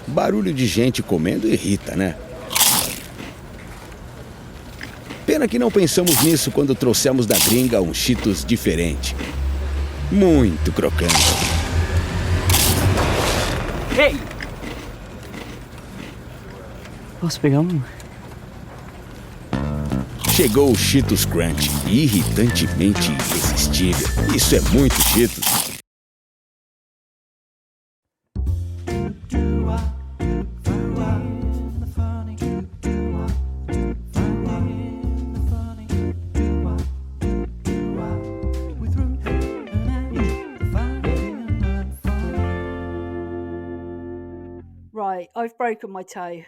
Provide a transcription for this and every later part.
Barulho de gente comendo irrita, né? Pena que não pensamos nisso quando trouxemos da gringa um Cheetos diferente. Muito crocante. Ei! Posso pegar um? Chegou o Cheetos Crunch, irritantemente irresistível. Isso é muito Cheetos. Right, I've broken my toe.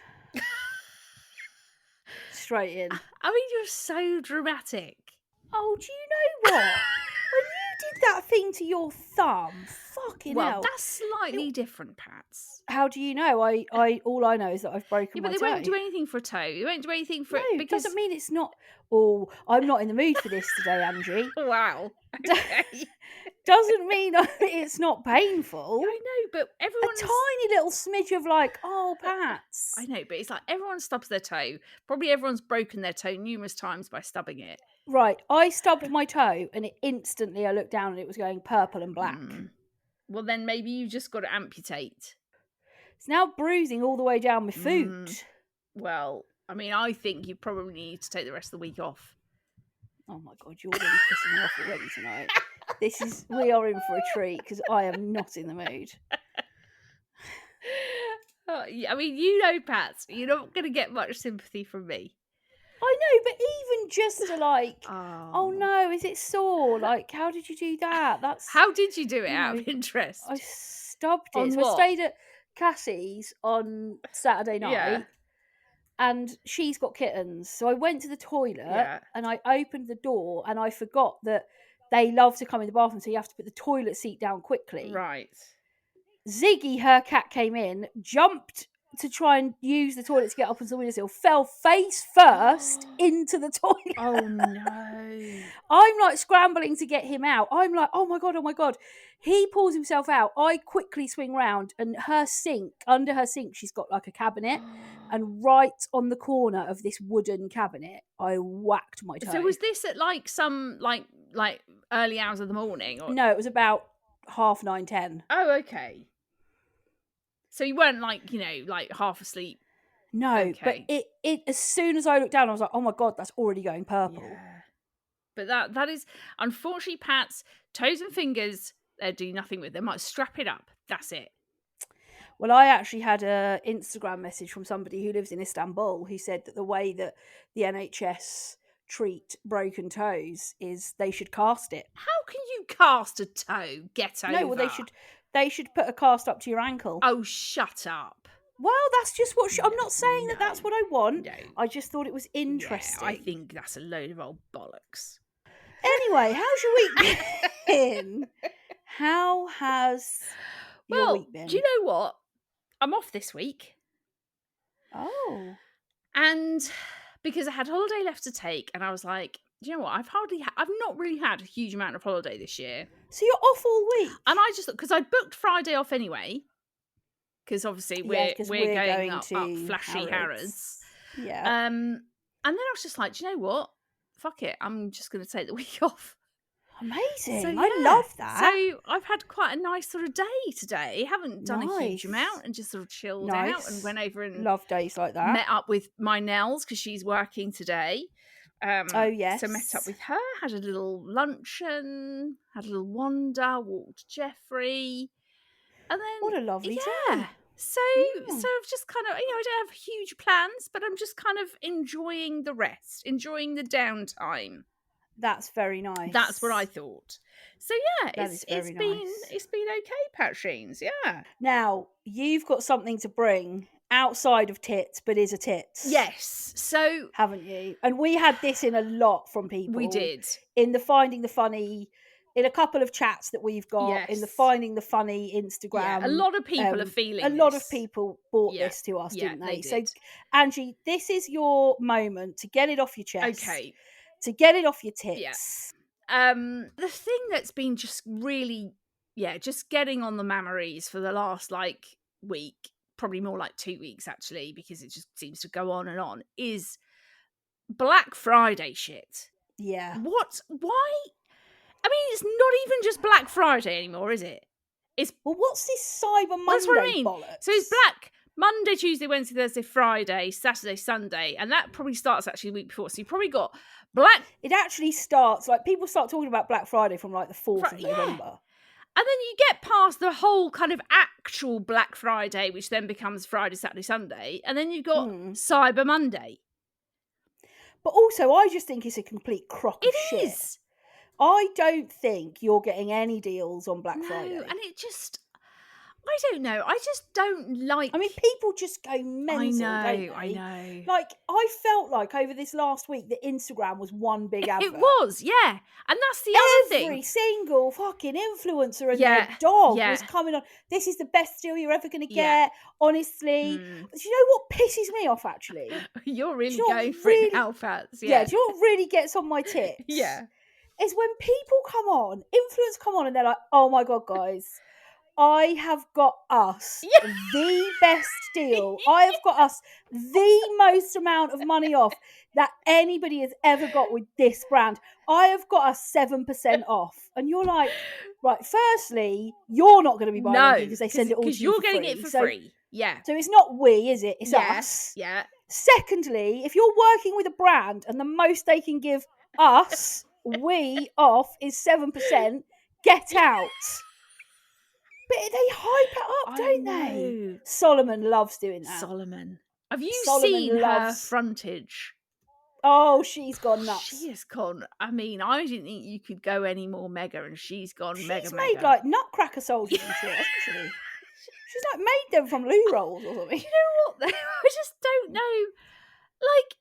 Straight in. I mean, you're so dramatic. Oh, do you know what? When you did that thing to your thumb, fucking Well, hell. that's slightly different, Pats. How do you know? All I know is that I've broken my toe. But they won't do anything for a toe. They won't do anything for No, it it because... doesn't mean it's not. Oh, I'm not in the mood for this today, Angie. Wow. Okay. Doesn't mean it's not painful. I know, but everyone's... A tiny little smidge of like, oh, Pats. I know, but it's like everyone stubs their toe. Probably everyone's broken their toe numerous times by stubbing it. Right, I stubbed my toe and instantly I looked down and it was going purple and black. Well, then maybe you just got to amputate. It's now bruising all the way down my foot. Well, I mean, I think you probably need to take the rest of the week off. Oh my God, you're really pissing me off already tonight. We are in for a treat because I am not in the mood. I mean, you know, Pat, you're not going to get much sympathy from me. I know, but even just to like, oh no, is it sore? Like, how did you do that? How did you do it out of interest? I stubbed it. On So what? I stayed at Cassie's on Saturday night. Yeah. And she's got kittens. So I went to the toilet and I opened the door and I forgot that they love to come in the bathroom, so you have to put the toilet seat down quickly. Right. Ziggy, her cat, came in, jumped to try and use the toilet to get up onto the windowsill, fell face first into the toilet. Oh no. I'm like scrambling to get him out. I'm like, oh my God. He pulls himself out. I quickly swing round and under her sink, she's got like a cabinet. And right on the corner of this wooden cabinet, I whacked my toe. So was this at like some like early hours of the morning? Or... No, it was about 9:30, 10. Oh, okay. So you weren't like, like half asleep. No, okay. But it as soon as I looked down, I was like, oh my God, that's already going purple. Yeah. But that is, unfortunately, Pat's toes and fingers, they do nothing with. They might strap it up. That's it. Well, I actually had an Instagram message from somebody who lives in Istanbul who said that the way that the NHS treat broken toes is they should cast it. How can you cast a toe? Get over. No, well, they should put a cast up to your ankle. Oh, shut up. Well, that's just what... I'm not saying that that's what I want. No. I just thought it was interesting. Yeah, I think that's a load of old bollocks. Anyway, how's your week been? How has your week been? Do you know what? I'm off this week. Oh. And because I had holiday left to take, and I was like, do you know what? I've not really had a huge amount of holiday this year. So you're off all week? And I just, because I booked Friday off anyway, because obviously we're going up flashy Harrods. Yeah. And then I was just like, do you know what? Fuck it. I'm just going to take the week off. Amazing. So, I love that. So I've had quite a nice sort of day today. Haven't done a huge amount and just sort of chilled out and went over and love days like that. Met up with my Nels because she's working today. Oh yes. So met up with her, had a little luncheon, had a little wander, walked Jeffrey, and then what a lovely day. So I've just kind of, I don't have huge plans, but I'm just kind of enjoying the rest, enjoying the downtime. That's very nice. That's what I thought. So yeah, it's been okay, Patrines. Yeah. Now you've got something to bring outside of tits, but is a tits. Yes. So haven't you? And we had this in a lot from people. We did in the Finding the Funny. In a couple of chats that we've got in the Finding the Funny Instagram. Yeah, a lot of people are feeling a lot of people bought this to us, didn't they? So, Angie, this is your moment to get it off your chest. Okay. To get it off your tits. Yeah. The thing that's been just really, just getting on the mammaries for the last, week probably more like 2 weeks actually, because it just seems to go on and on, is Black Friday shit. Yeah. What? Why? I mean, it's not even just Black Friday anymore, is it? It's Well, what's this Cyber Monday that's what I mean. bollocks? So it's Black Monday, Tuesday, Wednesday, Thursday, Friday, Saturday, Sunday, and that probably starts actually the week before. So you probably got Black. It actually starts, like, people start talking about Black Friday from, like, the 4th of Yeah. November. And then you get past the whole kind of actual Black Friday, which then becomes Friday, Saturday, Sunday, and then you've got Cyber Monday. But also, I just think it's a complete crock of shit. It is. I don't think you're getting any deals on Black Friday. No, and it just, I don't know. I just don't like. I mean, people just go mental, don't they? I know. Like, I felt like over this last week that Instagram was one big advert. It was, yeah. And that's the other thing. Every single fucking influencer and Yeah, their dog yeah. was coming on. This is the best deal you're ever going to Yeah. get, honestly. Do you know what pisses me off, actually? You're really Do you know what going for it now, Fats. Yeah, do you know what really gets on my tits? Yeah. Is when people come on, influencers come on, and they're like, oh my God, guys, I have got us the best deal. I have got us the most amount of money off that anybody has ever got with this brand. I have got us 7% off. And you're like, right, firstly, you're not going to be buying anything because they send it all to you. Because you're for getting free. it for So- free. Yeah. So it's not we, is it? It's us. Yeah. Secondly, if you're working with a brand and the most they can give us, we off, is 7%, get out. But they hype it up, don't they? Solomon loves doing that. Solomon. Have you Solomon seen loves- her frontage? Oh, she's gone nuts. She has gone. I mean, I didn't think you could go any more mega, and she's gone mega. She's made like nutcracker soldiers and shit, hasn't she? She's like made them from loo rolls or something. You know what? Though? I just don't know. Like,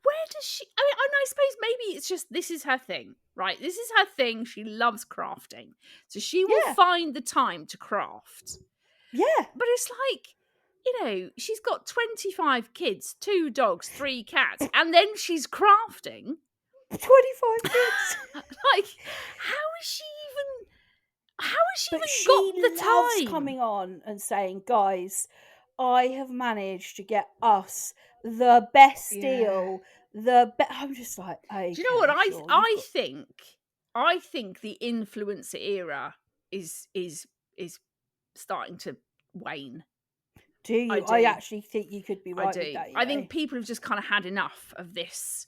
where does she? I mean, I suppose maybe it's just this is her thing, right? This is her thing. She loves crafting, so she will find the time to craft. Yeah, but it's like, you know, she's got 25 kids, 2 dogs, 3 cats, and then she's crafting 25 kids. Like, how has she But even she got the loves time? coming on and saying, guys, I have managed to get us the best deal. I'm just like, okay, do you know what sure, I think the influencer era is starting to wane. Do you? I do. I actually think you could be right with that. I think people have just kind of had enough of this,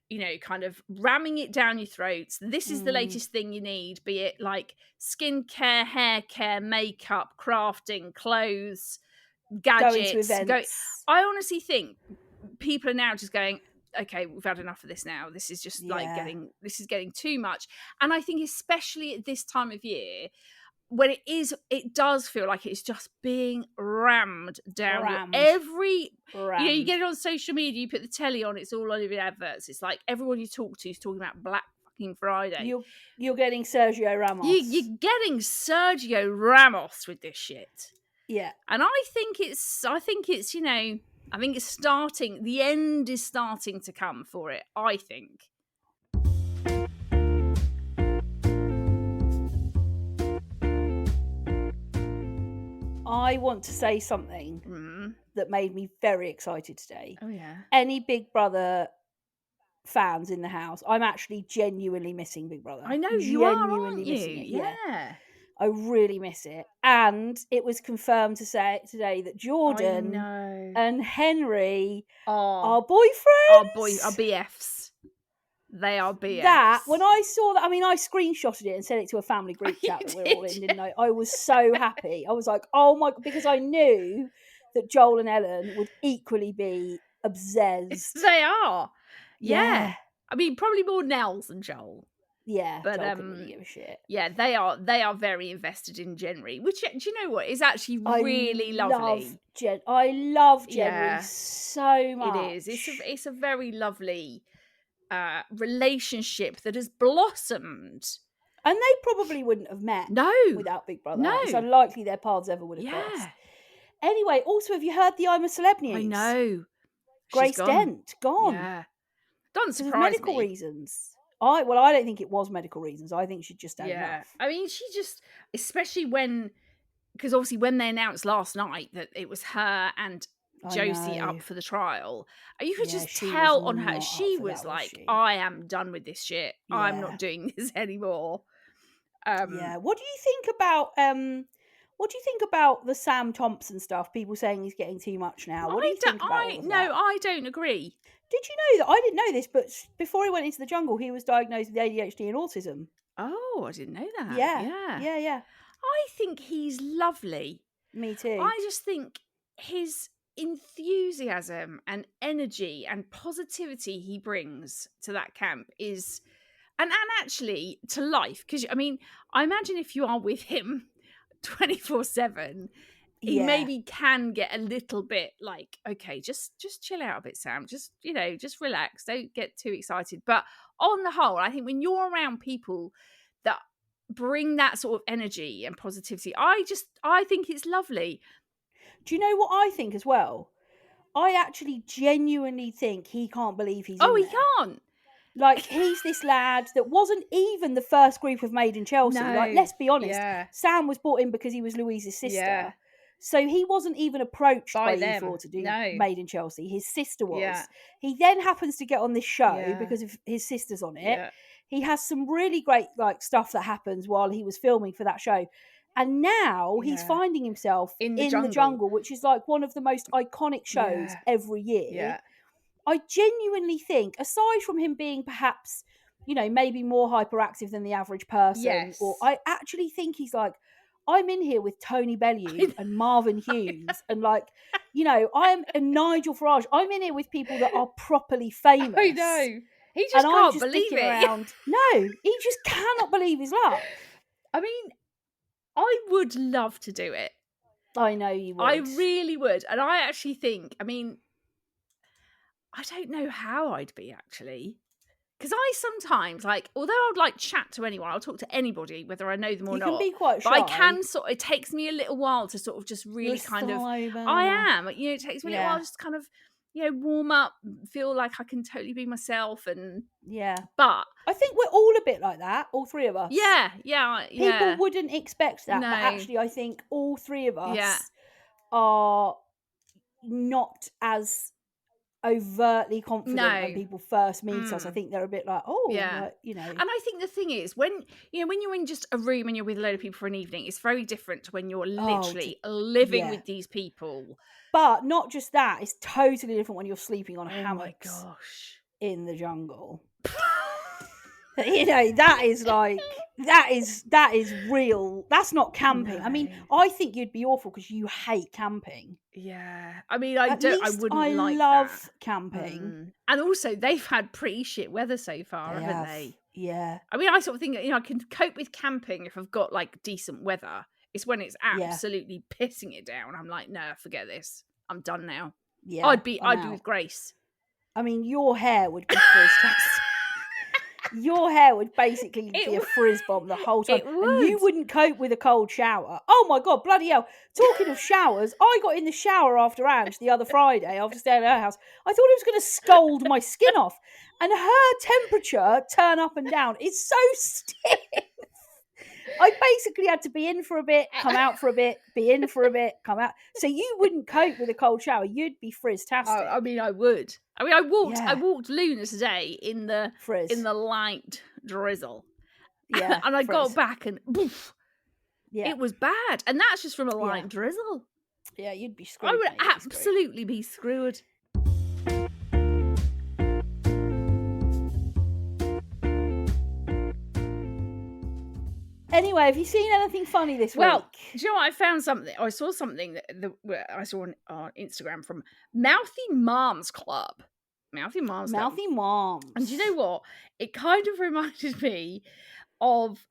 you know, kind of ramming it down your throats. This is the latest thing you need, be it like skincare, hair care, makeup, crafting, clothes, gadgets. Going to events. I honestly think people are now just going, okay, we've had enough of this now. This is just like getting too much. And I think especially at this time of year, when it does feel like it's just being rammed down you know, you get it on social media, you put the telly on, it's all over the adverts. It's like everyone you talk to is talking about Black fucking Friday. You're getting Sergio Ramos. You're getting Sergio Ramos with this shit. Yeah. And I think it's you know, I think it's starting, the end is starting to come for it, I think. I want to say something that made me very excited today. Oh, yeah. Any Big Brother fans in the house, I'm actually genuinely missing Big Brother. I know you are, aren't you? Yeah. I really miss it. And it was confirmed today that Jordan and Henry are boyfriends. Are BFs. They are BFs. That, when I saw that, I mean, I screenshotted it and sent it to a family group chat that we're all in, didn't I? I was so happy. I was like, oh my God, because I knew that Joel and Ellen would equally be obsessed. They are. Yeah. I mean, probably more Nels than Joel. Yeah, but Joel couldn't really give a shit. Yeah, they are very invested in Jenry, which, do you know what, is actually really lovely. I love Jenry so much. It is. It's a very lovely relationship that has blossomed. And they probably wouldn't have met without Big Brother. No. It's unlikely their paths ever would have crossed. Anyway, also, have you heard the I'm a Celeb news? I know. Grace Dent, gone. Yeah. Doesn't surprise me. Medical reasons. I don't think it was medical reasons. I think she just had enough. I mean, she just, especially when because obviously when they announced last night that it was her and Josie up for the trial, you could just tell on her, she was like, I am done with this shit. I'm not doing this anymore. What do you think about the Sam Thompson stuff? People saying he's getting too much now. What do you think about all of that? No, I don't agree. Did you know that? I didn't know this, but before he went into the jungle, he was diagnosed with ADHD and autism. Oh, I didn't know that. Yeah. I think he's lovely. Me too. I just think his enthusiasm and energy and positivity he brings to that camp is, and actually to life, because I mean, I imagine if you are with him 24/7, he maybe can get a little bit like, okay, just chill out a bit, Sam. Just, just relax. Don't get too excited. But on the whole, I think when you're around people that bring that sort of energy and positivity, I think it's lovely. Do you know what I think as well? I actually genuinely think he can't believe he's in he there. can't. Like, he's this lad that wasn't even the first group of Made in Chelsea. No. Like, let's be honest. Sam was brought in because he was Louise's sister. Yeah. So he wasn't even approached by them. E4 to do No. Made in Chelsea. His sister was. Yeah. He then happens to get on this show because of his sister's on it. Yeah. He has some really great stuff that happens while he was filming for that show. And now he's finding himself in the jungle, which is like one of the most iconic shows every year. Yeah. I genuinely think, aside from him being perhaps, maybe more hyperactive than the average person, or I actually think he's like, I'm in here with Tony Bellew and Marvin Hughes and I'm and Nigel Farage. I'm in here with people that are properly famous. I know. He just can't believe it. Around. No, he just cannot believe his luck. I mean, I would love to do it. I know you would. I really would. And I actually think, I mean, I don't know how I'd be actually. Because I sometimes, although I'd chat to anyone, I'll talk to anybody, whether I know them or not. You can be quite shy. But I can it takes me a little while to sort of just really I am. It takes me a little while just kind of, warm up, feel like I can totally be myself. And but I think we're all a bit like that, all three of us. Yeah. People wouldn't expect that, but actually I think all three of us are not as overtly confident when people first meet us. I think they're a bit like, And I think the thing is, when you're in just a room and you're with a load of people for an evening, it's very different to when you're literally living with these people. But not just that, it's totally different when you're sleeping on hammocks my gosh. in the jungle. That is real. That's not camping. No. I mean, I think you'd be awful because you hate camping. Yeah. I mean, I love camping. And also, they've had pretty shit weather so far, haven't they? Yeah. I mean, I sort of think, I can cope with camping if I've got decent weather. It's when it's absolutely pissing it down. I'm like, no, forget this. I'm done now. Yeah. I'd be with Grace. I mean, your hair would be frizz. Your hair would basically be a frizz bomb the whole time. And you wouldn't cope with a cold shower. Oh my God, bloody hell. Talking of showers, I got in the shower after Ange the other Friday after staying at her house. I thought it was going to scald my skin off. And her temperature, turn up and down, is so stiff. I basically had to be in for a bit, come out for a bit, be in for a bit, come out. So you wouldn't cope with a cold shower. You'd be frizz-tastic. I mean, I would. I mean, I walked Luna today in the frizz, in the light drizzle. Yeah, and I got back and poof, it was bad. And that's just from a light drizzle. Yeah, you'd be screwed. I would absolutely be screwed. Anyway, have you seen anything funny this week? Well, do you know what? I found something. I saw something that I saw on Instagram from Mouthy Moms Club. Mouthy Moms. And do you know what? It kind of reminded me of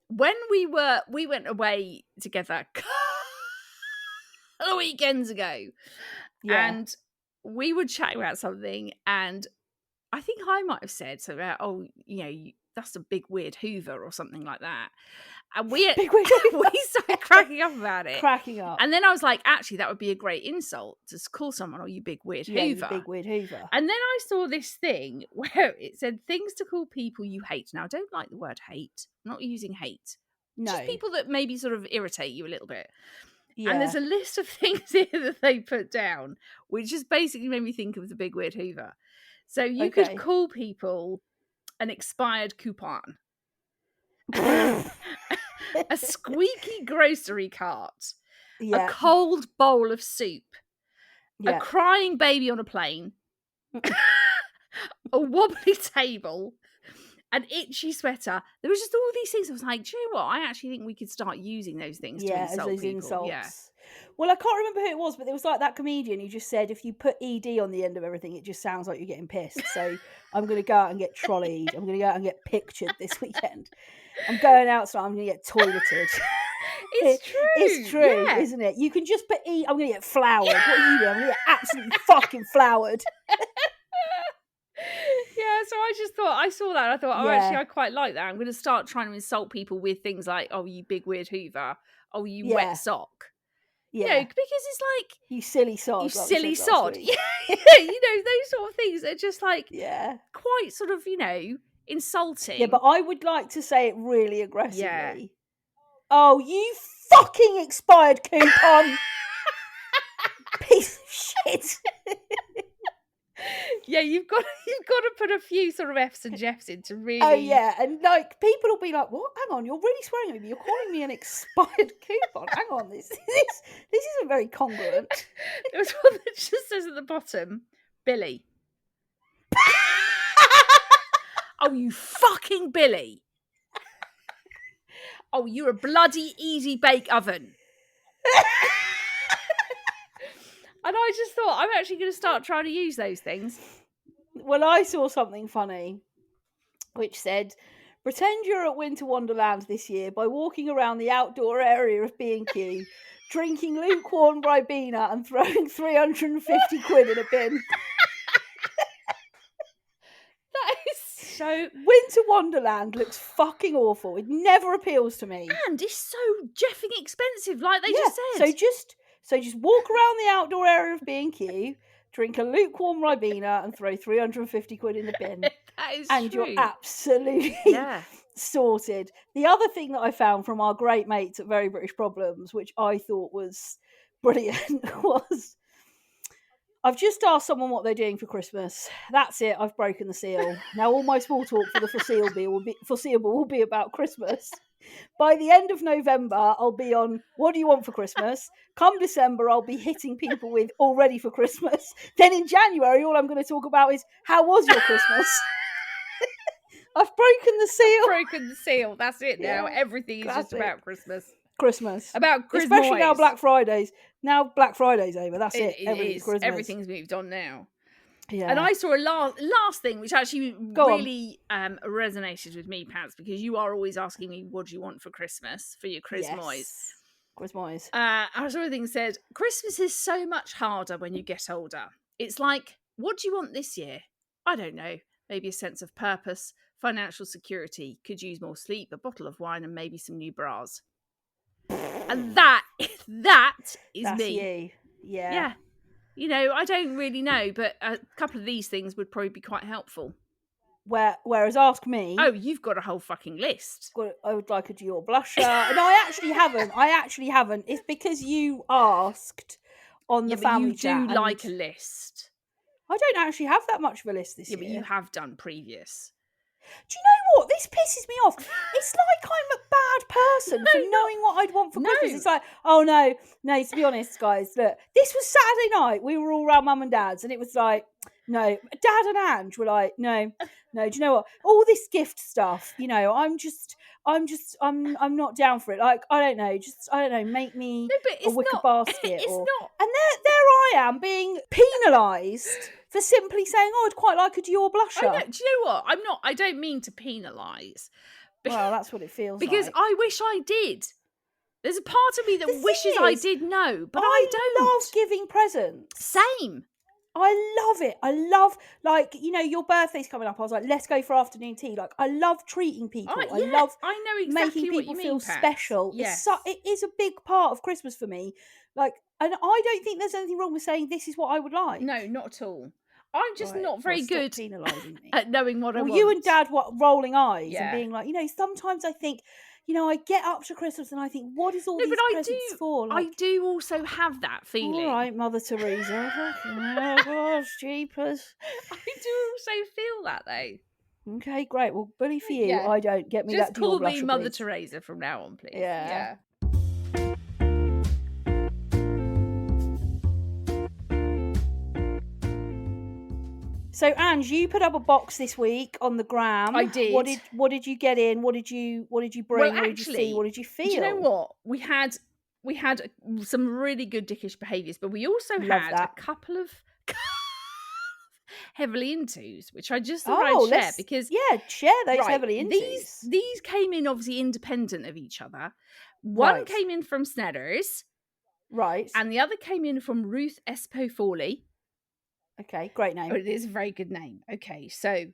when we went away together a couple of weekends ago. Yeah. And we were chatting about something, and I think I might have said something about, that's a big weird Hoover or something like that. And we started cracking up about it. And then I was like, actually, that would be a great insult to call someone, you big weird Hoover. You big weird Hoover. And then I saw this thing where it said things to call people you hate. Now, I don't like the word hate. I'm not using hate. No. Just people that maybe sort of irritate you a little bit. And there's a list of things here that they put down, which just basically made me think of the Big Weird Hoover. So you could call people an expired coupon, a squeaky grocery cart, a cold bowl of soup, a crying baby on a plane, a wobbly table, an itchy sweater. There was just all these things. I was like, do you know what? I actually think we could start using those things to insult those people. insults. Yeah. Well, I can't remember who it was, but there was like that comedian who just said if you put ED on the end of everything, it just sounds like you're getting pissed. So I'm going to go out and get trolleyed. I'm going to go out and get pictured this weekend. I'm going out, so I'm going to get toileted. It's true, isn't it? You can just put I'm going to get flowered. What are you doing? I'm going to get absolutely fucking flowered. Yeah, so I saw that. I thought, actually, I quite like that. I'm going to start trying to insult people with things like, oh, you big weird Hoover. Oh, you wet sock. Yeah. You know, because it's like... You silly sod. You silly sod. Yeah, you know, those sort of things are just like... Yeah. Quite sort of, you know, insulting. Yeah, but I would like to say it really aggressively. Yeah. Oh, you fucking expired coupon! Piece of shit! Yeah, you've got to put a few sort of F's and Jeffs in to really... Oh, yeah, and like, people will be like, what? Hang on, you're really swearing at me. You're calling me an expired coupon. Hang on, this isn't very congruent. There was one that just says at the bottom, Billy. Oh, you fucking Billy. Oh, you're a bloody easy bake oven. And I just thought, I'm actually going to start trying to use those things. Well, I saw something funny, which said, pretend you're at Winter Wonderland this year by walking around the outdoor area of B&Q, drinking lukewarm Ribena and throwing 350 quid in a bin. That is so... Winter Wonderland looks fucking awful. It never appeals to me. And it's so jeffing expensive, like they just said. So just walk around the outdoor area of B&Q, drink a lukewarm Ribena and throw 350 quid in the bin. That is and true. You're absolutely sorted. The other thing that I found from our great mates at Very British Problems, which I thought was brilliant, was I've just asked someone what they're doing for Christmas. That's it. I've broken the seal. Now all my small talk for the foreseeable will be about Christmas. By the end of November, I'll be on, what do you want for Christmas? Come December, I'll be hitting people with all ready for Christmas. Then in January, all I'm going to talk about is, how was your Christmas? I've broken the seal. Broken the seal. That's it now. Everything is just about Christmas. About Christmas. Especially now Black Friday's. Now Black Friday's over. That's it. Everything's moved on now. Yeah. And I saw a last thing, which actually really resonated with me, Pats, because you are always asking me, what do you want for Christmas, for your Christmas? Christmas. I saw a thing that said, Christmas is so much harder when you get older. It's like, what do you want this year? I don't know. Maybe a sense of purpose, financial security, could use more sleep, a bottle of wine, and maybe some new bras. And that is That's me. You. Yeah. Yeah. You know, I don't really know, but a couple of these things would probably be quite helpful. Whereas ask me... Oh, you've got a whole fucking list. I would like a Dior blusher. No, I actually haven't. It's because you asked on the family chat. You do like a list. I don't actually have that much of a list this year. Yeah, but you have done previous. Do you know what? This pisses me off. It's like I'm a bad person for knowing what I'd want for Christmas. It's like, oh no, to be honest, guys, look, this was Saturday night. We were all around Mum and Dad's, and it was like, no, Dad and Ange were like, no, do you know what? All this gift stuff, you know, I'm not down for it. Like, I don't know, make me a wicker basket. And there I am being penalised for simply saying, oh, I'd quite like a Dior blusher. I know. Do you know what? I don't mean to penalise. Well, that's what it feels because like. I wish I did. There's a part of me that wishes I did know, but I don't. I love giving presents. Same. I love it. I love, like, you know, your birthday's coming up. I was like, let's go for afternoon tea. Like, I love treating people. I love making people feel special. Yes. It is a big part of Christmas for me. Like, and I don't think there's anything wrong with saying this is what I would like. No, not at all. I'm just not very good at knowing what I want. You and Dad rolling eyes and being like, you know, sometimes I think, I get up to Christmas and I think, what is all these presents for? I do also have that feeling. All right, Mother Teresa. Oh, gosh, jeepers. I do also feel that, though. Okay, great. Well, bully for you. Yeah. I don't. Get me Just that Dior call blusher, me Mother please. Teresa from now on, please. Yeah. So, Ange, you put up a box this week on the gram. I did. What did you get in? What did you bring? Well, what did you see? What did you feel? Do you know what? We had some really good dickish behaviours, but we also had a couple of heavily intos, which I just thought I'd share because share those heavily intos. These came in obviously independent of each other. One came in from Snedders, right, and the other came in from Ruth Ep14. Okay, great name. Oh, it is a very good name. Okay, so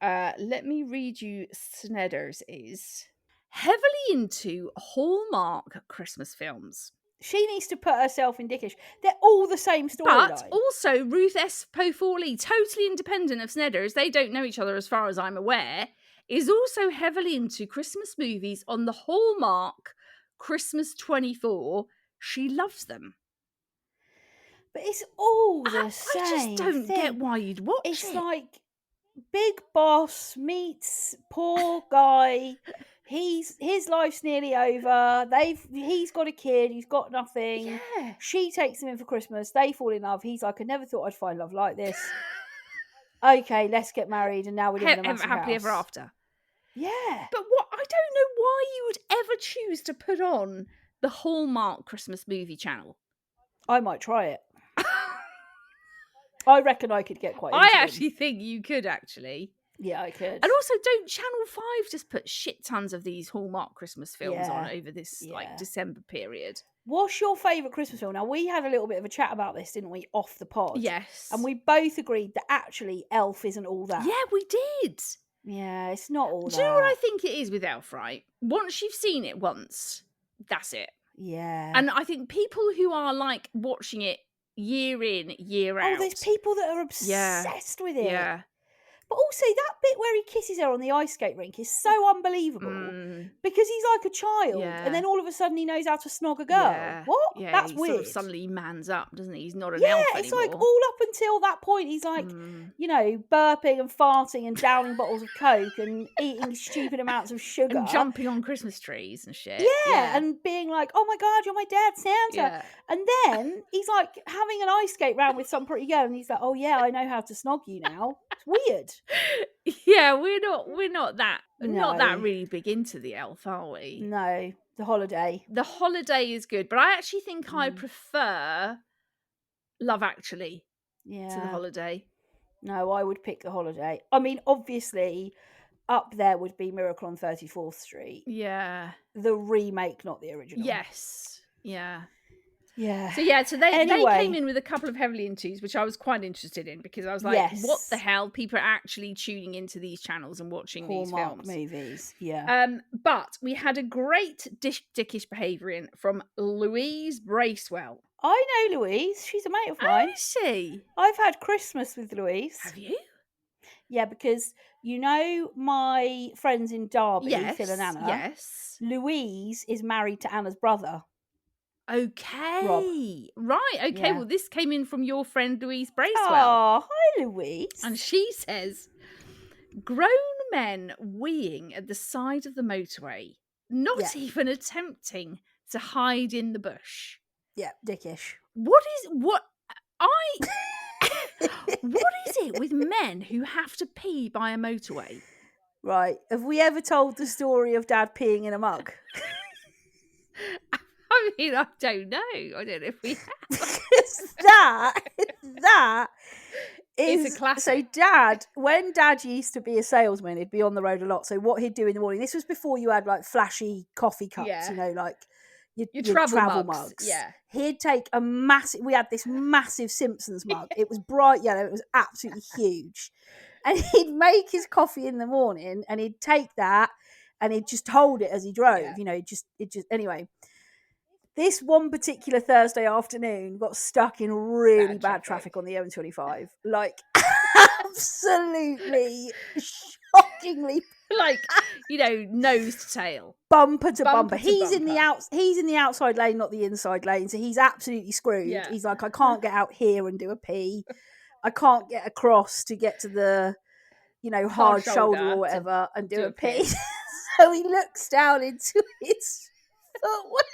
let me read you. Snedders is heavily into Hallmark Christmas films. She needs to put herself in dickish. They're all the same storyline. But also Ruth Ep14, totally independent of Snedders, they don't know each other as far as I'm aware, is also heavily into Christmas movies on the Hallmark Christmas 24. She loves them. But it's all the same. I just don't get why you'd watch it. It's like Big Boss meets poor guy. His life's nearly over. He's got a kid. He's got nothing. Yeah. She takes him in for Christmas. They fall in love. He's like, I never thought I'd find love like this. Okay, let's get married, and now we're living in a massive happily house. ever after. Yeah. But what I don't know why you would ever choose to put on the Hallmark Christmas movie channel. I might try it. I reckon I could get quite into I them. actually think you could, actually. Yeah, I could. And also, don't Channel 5 just put shit tons of these Hallmark Christmas films on over this December period? What's your favourite Christmas film? Now, we had a little bit of a chat about this, didn't we, off the pod? Yes. And we both agreed that actually Elf isn't all that. Yeah, we did. Yeah, it's not all that. Do you know what I think it is with Elf, right? Once you've seen it once, that's it. Yeah. And I think people who are like watching it year in, year out. Oh, there's people that are obsessed with it. Yeah. But also that bit where he kisses her on the ice skate rink is so unbelievable because he's like a child and then all of a sudden he knows how to snog a girl. Yeah. What? Yeah, That's he weird. Sort of suddenly mans up, doesn't he? He's not an elf anymore. It's like all up until that point he's like, burping and farting and downing bottles of Coke and eating stupid amounts of sugar. And jumping on Christmas trees and shit. Yeah, and being like, oh my God, you're my dad, Santa. Yeah. And then he's like having an ice skate round with some pretty girl and he's like, oh yeah, I know how to snog you now. It's weird. Yeah, we're not that really big into the Elf, are we? No, the holiday. The holiday is good, but I actually think I prefer Love Actually to the holiday. No, I would pick the holiday. I mean, obviously, up there would be Miracle on 34th Street. Yeah. The remake, not the original. Yes. Yeah. Yeah. So they came in with a couple of heavily intos, which I was quite interested in because I was like, what the hell? People are actually tuning into these channels and watching Hallmark these films. movies. Yeah. But we had a great dickish behaviour in from Louise Bracewell. I know Louise. She's a mate of mine. Oh, is she? I've had Christmas with Louise. Have you? Yeah, because my friends in Derby, Phil and Anna. Yes. Louise is married to Anna's brother. Okay. Rob. Right. Okay. Yeah. Well, this came in from your friend Louise Bracewell. Oh, hi, Louise. And she says, grown men weeing at the side of the motorway, not even attempting to hide in the bush. Yeah, dickish. What is it with men who have to pee by a motorway? Right. Have we ever told the story of Dad peeing in a mug? I mean, I don't know. I don't know if we have. that is it's a classic. So when Dad used to be a salesman, he'd be on the road a lot. So what he'd do in the morning, this was before you had like flashy coffee cups, like your travel mugs. Yeah. He'd take we had this massive Simpsons mug. It was bright yellow. It was absolutely huge. And he'd make his coffee in the morning and he'd take that and he'd just hold it as he drove, anyway. This one particular Thursday afternoon got stuck in really bad traffic on the M25. Like, absolutely, shockingly Like, nose to tail. Bumper to bumper. Bumper to He's in the bumper. He's in the outside lane, not the inside lane. So he's absolutely screwed. Yeah. He's like, I can't get out here and do a pee. I can't get across to get to the, hard shoulder or whatever and do a pee. So he looks down into his foot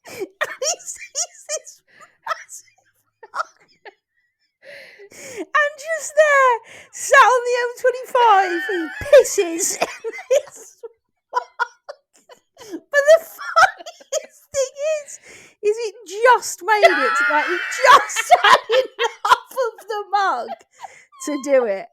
and he sees this massive mug. And just there, sat on the M25, he pisses in this mug. But the funniest thing is it just made it to he just had enough of the mug to do it.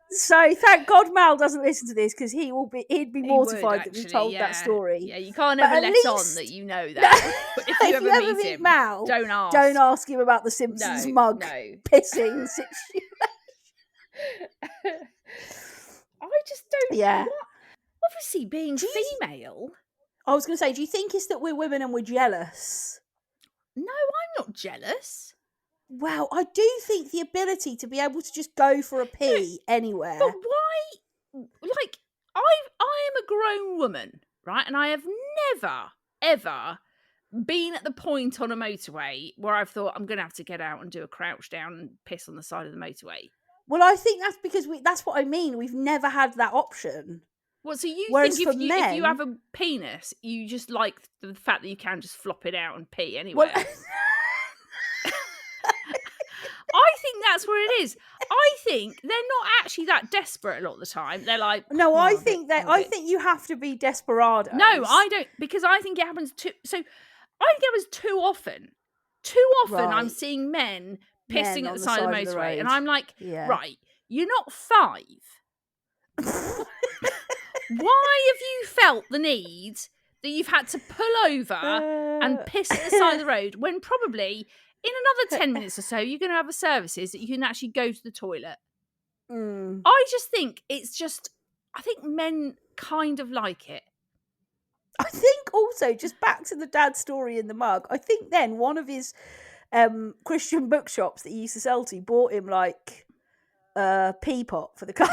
So thank God Mal doesn't listen to this, because he'd be mortified that we told that story. Yeah, you can't ever let on that you know that. If you ever meet him, Mal, don't ask him about the Simpsons mug pissing situation. I just don't. Yeah. Obviously, being female. I was going to say, do you think it's that we're women and we're jealous? No, I'm not jealous. Well, I do think the ability to be able to just go for a pee anywhere. But why? Like, I am a grown woman, right? And I have never, ever been at the point on a motorway where I've thought I'm going to have to get out and do a crouch down and piss on the side of the motorway. Well, I think that's because that's what I mean. We've never had that option. Well, so you Whereas think if you have a penis, you just like the fact that you can just flop it out and pee anywhere? Well, I think that's where it is. I think they're not actually that desperate a lot of the time. They're like, no, I think you have to be desperado. No, I don't, because I think it happens too. So I think it happens too often. Right. I'm seeing men pissing at the side of the motorway, and I'm like, right, you're not 5. Why have you felt the need that you've had to pull over and piss at the side of the road when probably in another 10 minutes or so you're going to have a services that you can actually go to the toilet? I just think I think men kind of like it. I think also, just back to the dad story in the mug, I think then one of his Christian bookshops that he used to sell to bought him like a pea pot for the car.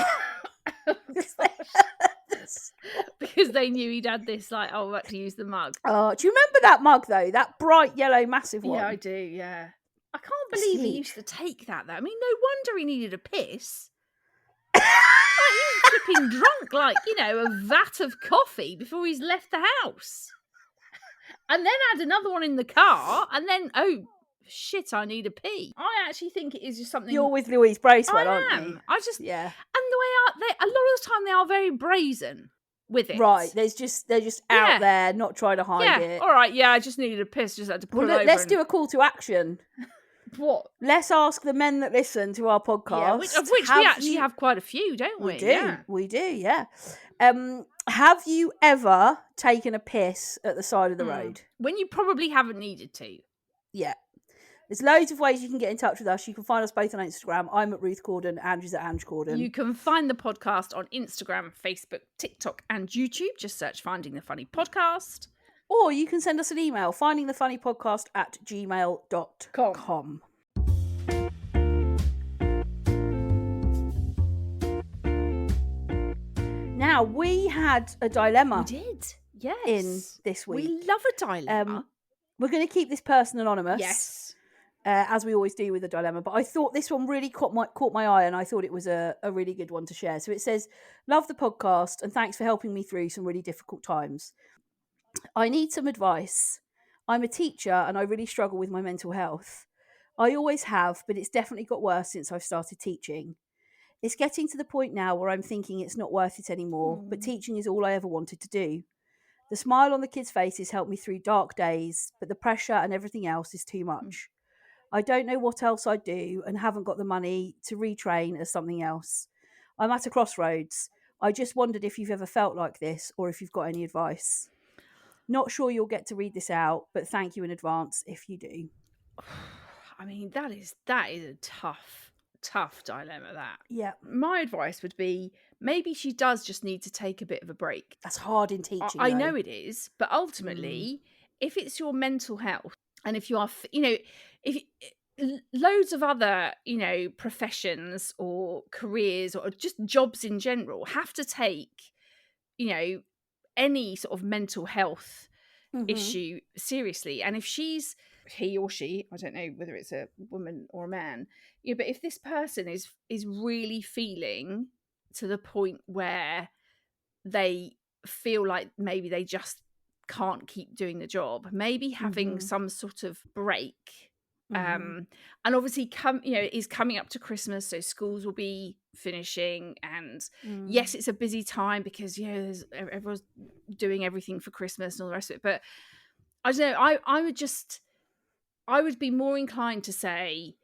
Because they knew he'd had this, like, I'll actually use the mug. Oh, do you remember that mug though? That bright yellow massive one? Yeah, I do, yeah. I can't believe he used to take that though. I mean, no wonder he needed a piss. Like, he was flipping drunk, like, a vat of coffee before he's left the house. And then had another one in the car, and then, oh, shit, I need a pee. I actually think it is just something... You're with Louise Bracewell, aren't you? I just... Yeah. And the way a lot of the time they are very brazen with it. Right, they're just out there, not trying to hide it. All right, I just needed a piss, just had to pull over. Let's do a call to action. What? Let's ask the men that listen to our podcast. Yeah, of which we actually have quite a few, don't we? We do, yeah. Have you ever taken a piss at the side of the road? When you probably haven't needed to. Yeah. There's loads of ways you can get in touch with us. You can find us both on Instagram. I'm at Ruth Corden. Ange is at Ange Corden. You can find the podcast on Instagram, Facebook, TikTok, and YouTube. Just search Finding the Funny Podcast. Or you can send us an email, findingthefunnypodcast@gmail.com. Now, we had a dilemma. We did, yes. In this week. We love a dilemma. We're going to keep this person anonymous. Yes. As we always do with a dilemma. But I thought this one really caught my eye, and I thought it was a really good one to share. So it says, love the podcast and thanks for helping me through some really difficult times. I need some advice. I'm a teacher and I really struggle with my mental health. I always have, but it's definitely got worse since I've started teaching. It's getting to the point now where I'm thinking it's not worth it anymore, but teaching is all I ever wanted to do. The smile on the kids' faces helped me through dark days, but the pressure and everything else is too much. I don't know what else I'd do and haven't got the money to retrain as something else. I'm at a crossroads. I just wondered if you've ever felt like this or if you've got any advice. Not sure you'll get to read this out, but thank you in advance if you do. I mean, that is a tough dilemma, that. Yeah. My advice would be, maybe she does just need to take a bit of a break. That's hard in teaching, I know it is, but ultimately, if it's your mental health, and if you are, loads of other, professions or careers or just jobs in general have to take, any sort of mental health Mhm. issue seriously. And if he or she, I don't know whether it's a woman or a man, but if this person is really feeling to the point where they feel like maybe they just can't keep doing the job, maybe having Mhm. some sort of break. Mhm. And obviously it is coming up to Christmas, so schools will be finishing, and Mm. yes, it's a busy time because everyone's doing everything for Christmas and all the rest of it. But I don't know, I would be more inclined to say,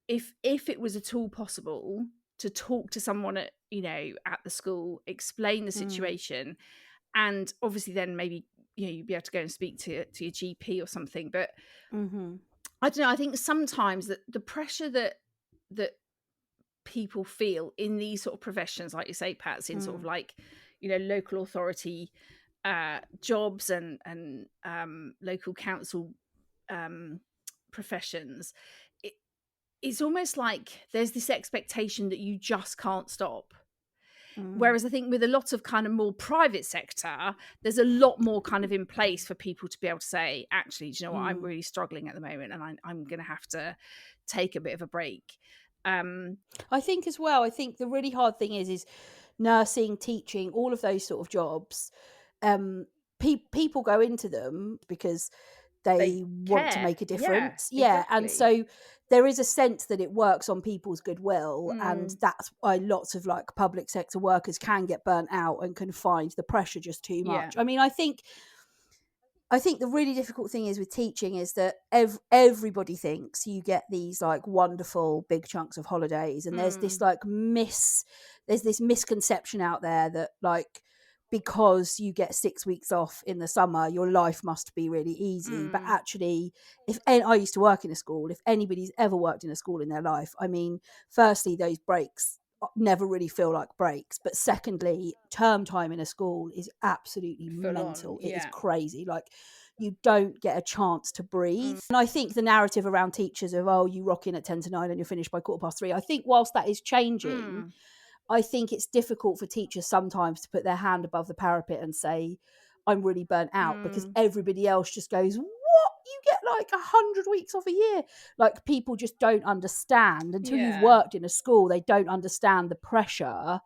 if it was at all possible, to talk to someone at the school, explain the Mm. situation, and obviously then maybe you'd be able to go and speak to your GP or something. But Mhm. I don't know, I think sometimes that the pressure that people feel in these sort of professions, like you say, Pats, in sort of Mm. like local authority jobs and local council um professions, it, it's almost like there's this expectation that you just can't stop. Mm. Whereas I think with a lot of kind of more private sector, there's a lot more kind of in place for people to be able to say, actually, do you know what, I'm Mm. really struggling at the moment, and I'm going to have to take a bit of a break. Um, I think as well, I think the really hard thing is nursing, teaching, all of those sort of jobs. Um, people go into them because they they want to care. make a Yeah, difference. Yeah. And exactly. so there is a sense that it works on people's goodwill. And Mm, that's why lots of like public sector workers can get burnt out and can find the pressure just too yeah. much. I mean, I think the really difficult thing is with teaching is that everybody thinks you get these like wonderful big chunks of holidays, and there's this Mm, like there's this misconception out there that like because you get 6 weeks off in the summer, your life must be really easy. But mm, actually, and I used to work in a school. If anybody's ever worked in a school in their life, I mean, firstly, those breaks never really feel like breaks, but secondly, term time in a school is absolutely full on. mental. It is Yeah. crazy. Like, you don't get a chance to breathe. Mm, And I think the narrative around teachers of, oh, you rock in at 10 to 9 and you're finished by 3:15, I think whilst that is changing, mm, I think it's difficult for teachers sometimes to put their hand above the parapet and say, I'm really burnt out, because mm, everybody else just goes, what? You get like 100 weeks off a year. Like, people just don't understand until you've yeah. worked in a school. They don't understand the pressure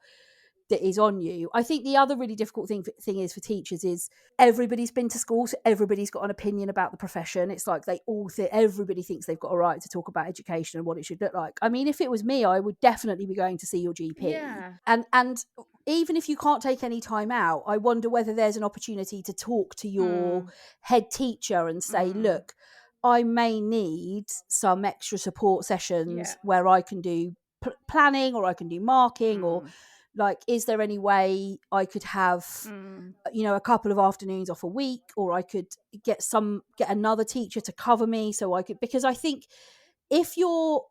that is on you. I think the other really difficult thing is for teachers is everybody's been to school, so everybody's got an opinion about the profession. It's like everybody thinks they've got a right to talk about education and what it should look like. I mean, if it was me, I would definitely be going to see your GP. Yeah. And even if you can't take any time out, I wonder whether there's an opportunity to talk to your Mm, head teacher and say, mm, look, I may need some extra support yeah. sessions where I can do planning, or I can do marking, or Mm, like, is there any way I could have mm, a couple of afternoons off a week, or I could get another teacher to cover me, so I could, because I think if your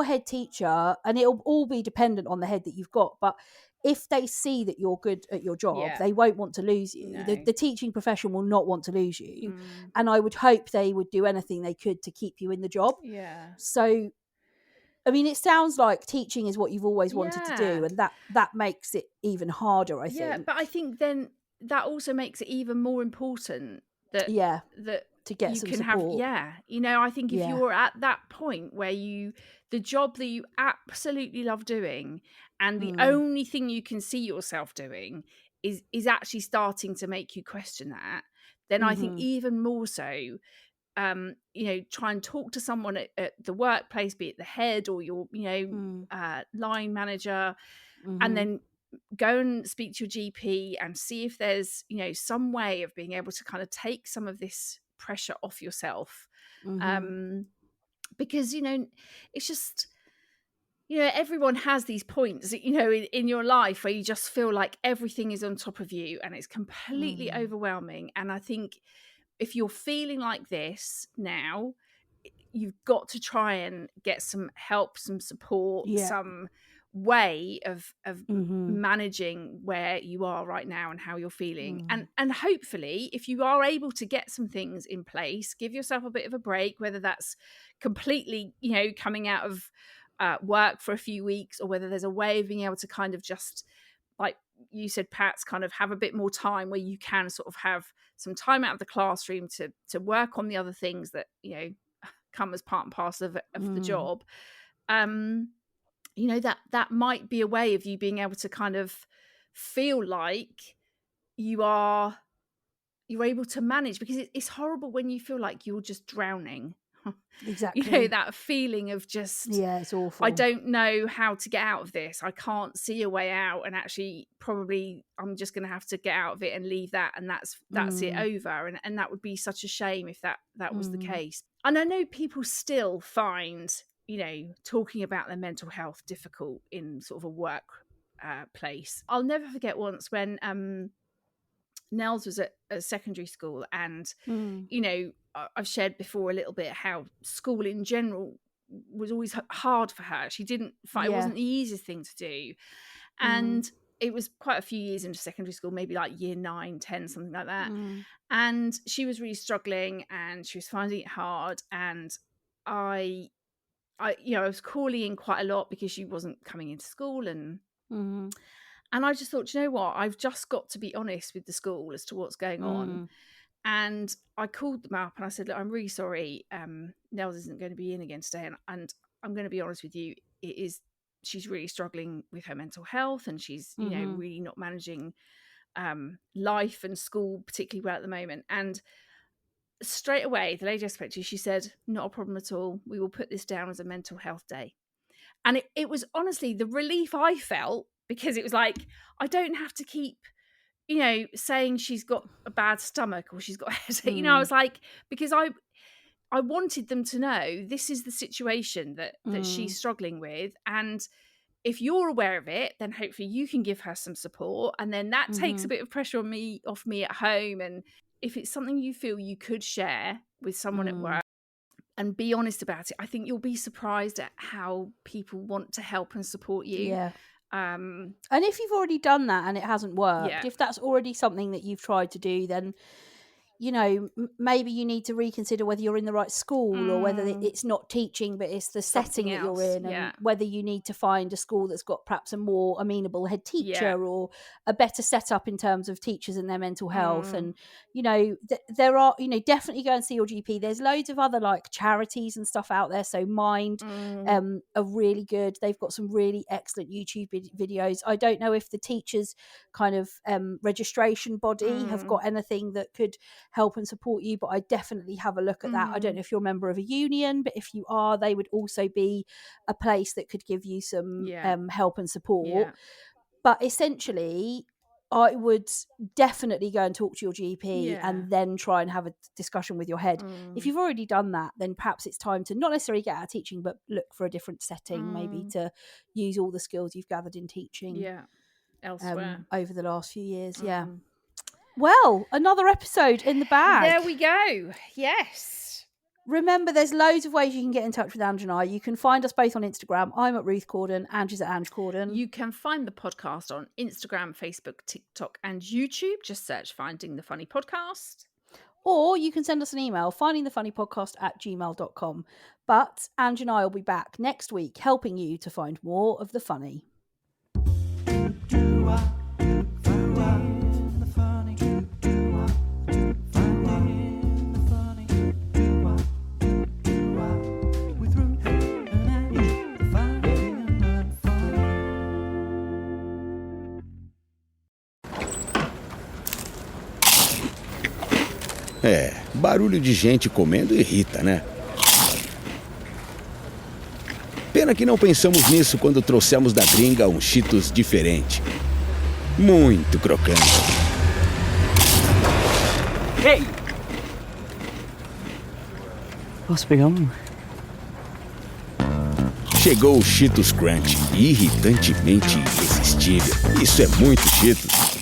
head teacher, and it'll all be dependent on the head that you've got, but if they see that you're good at your job, yeah. they won't want to lose you. the, No. the teaching profession will not want to lose you, Mm, and I would hope they would do anything they could to keep you in the job. yeah. So, I mean, it sounds like teaching is what you've always wanted to do, Yeah. and that makes it even harder, I Yeah, think. but I think then that also makes it even more important that Yeah, that to get you some can have, support. I think if Yeah. you're at that point where the job that you absolutely love doing, and the Mm. only thing you can see yourself doing is actually starting to make you question that, then I think Mhm. even more so, try and talk to someone at the workplace, be it the head or your, Mm. line manager, and Mhm. then go and speak to your GP and see if there's, some way of being able to kind of take some of this pressure off yourself. Mhm. Um, because, it's just, everyone has these points, in your life where you just feel like everything is on top of you and it's completely Mm. overwhelming. And I think if you're feeling like this now, you've got to try and get some help, some support, Yeah. way of managing where you are right now and how you're feeling. And hopefully, if you are able to get some things in place, give yourself a bit of a break, whether that's completely, coming out of work for a few weeks, or whether there's a way of being able to kind of just, like you said, Pat's, kind of have a bit more time where you can sort of have some time out of the classroom to work on the other things that, come as part and parcel of the job. That might be a way of you being able to kind of feel like you're able to manage, because it's horrible when you feel like you're just drowning. Exactly. That feeling of just, it's awful. I don't know how to get out of this. I can't see a way out, and actually probably I'm just going to have to get out of it and leave that, and that's it over. And that would be such a shame if that was the case. And I know people still find, talking about their mental health difficult in sort of a work place. I'll never forget once when Nels was at secondary school, and I've shared before a little bit how school in general was always hard for her. She didn't find it wasn't the easiest thing to do, and it was quite a few years into secondary school, maybe like year 9, 10, something like that. And she was really struggling, and she was finding it hard. And I was calling in quite a lot because she wasn't coming into school, and I just thought, you know what, I've just got to be honest with the school as to what's going on. And I called them up and I said, look, I'm really sorry, Nels isn't going to be in again today, and I'm going to be honest with you, she's really struggling with her mental health, and she's really not managing life and school particularly well at the moment. And straight away, the lady I spoke to, she said, not a problem at all, we will put this down as a mental health day. And it was honestly the relief I felt, because it was like, I don't have to keep saying she's got a bad stomach or she's got a headache. I was like, because I wanted them to know this is the situation that she's struggling with, and if you're aware of it, then hopefully you can give her some support, and then that takes a bit of pressure off me at home. And if it's something you feel you could share with someone at work and be honest about it, I think you'll be surprised at how people want to help and support you. And if you've already done that and it hasn't worked, if that's already something that you've tried to do, then maybe you need to reconsider whether you're in the right school, or whether it's not teaching but it's the setting that you're in, and whether you need to find a school that's got perhaps a more amenable head teacher or a better setup in terms of teachers and their mental health. And there are definitely go and see your GP. There's loads of other like charities and stuff out there, so Mind are really good. They've got some really excellent YouTube videos. I don't know if the teachers kind of registration body have got anything that could help and support you, but I definitely have a look at that. I don't know if you're a member of a union, but if you are, they would also be a place that could give you some help and support. But essentially, I would definitely go and talk to your GP and then try and have a discussion with your head. If you've already done that, then perhaps it's time to not necessarily get out of teaching, but look for a different setting, maybe to use all the skills you've gathered in teaching elsewhere over the last few years. Well, another episode in the bag. There we go. Yes. Remember, there's loads of ways you can get in touch with Ange and I. You can find us both on Instagram. I'm at Ruth Corden. Ange is at Ange Corden. You can find the podcast on Instagram, Facebook, TikTok, and YouTube. Just search Finding the Funny Podcast. Or you can send us an email, findingthefunnypodcast@gmail.com. But Ange and I will be back next week helping you to find more of the funny. Barulho de gente comendo irrita, né? Pena que não pensamos nisso quando trouxemos da gringa um Cheetos diferente. Muito crocante. Hey! Posso pegar um? Chegou o Cheetos Crunch, irritantemente irresistível. Isso é muito Cheetos.